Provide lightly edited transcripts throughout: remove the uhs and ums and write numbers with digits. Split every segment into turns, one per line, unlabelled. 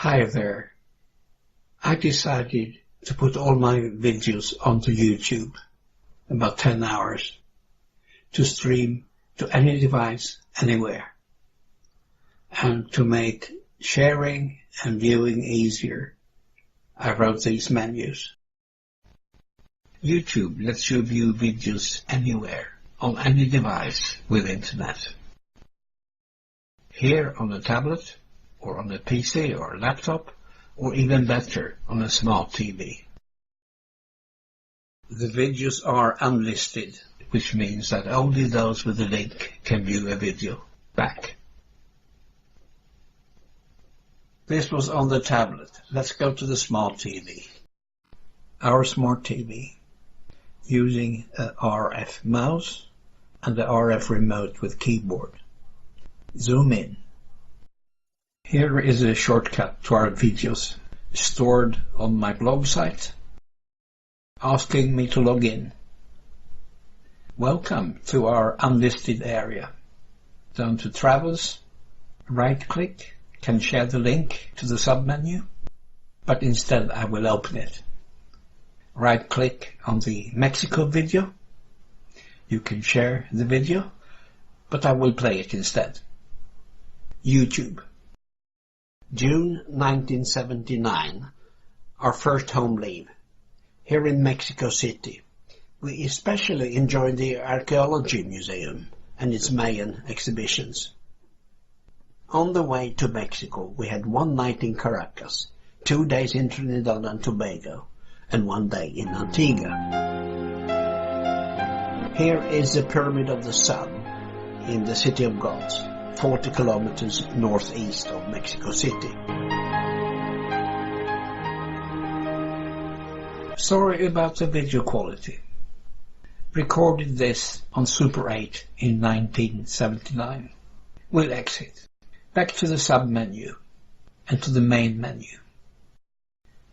Hi there. I decided to put all my videos onto YouTube, about 10 hours, to stream to any device, anywhere, and to make sharing and viewing easier. I wrote these menus. YouTube lets you view videos anywhere, on any device with internet. Here on a tablet, or on a PC or a laptop, or even better, on a smart TV. The videos are unlisted, which means that only those with a link can view a video back. This was on the tablet. Let's go to the smart TV. Our smart TV, using a RF mouse and the RF remote with keyboard. Zoom in. Here is a shortcut to our videos, stored on my blog site, asking me to log in. Welcome to our unlisted area. Down to Travels, right-click, can share the link to the submenu, but instead I will open it. Right-click on the Mexico video. You can share the video, but I will play it instead. YouTube. June 1979, our first home leave, here in Mexico City. We especially enjoyed the Archaeology Museum and its Mayan exhibitions. On the way to Mexico, we had one night in Caracas, 2 days in Trinidad and Tobago, and 1 day in Antigua. Here is the Pyramid of the Sun in the City of Gods, 40 kilometers northeast of Mexico City. Sorry about the video quality. Recorded this on Super 8 in 1979. We'll exit. Back to the sub-menu and to the main menu.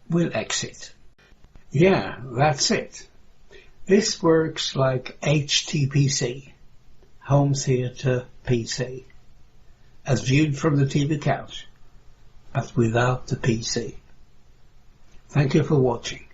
We'll exit. Yeah, that's it. This works like HTPC, Home Theater PC, as viewed from the TV couch, but without the PC. Thank you for watching.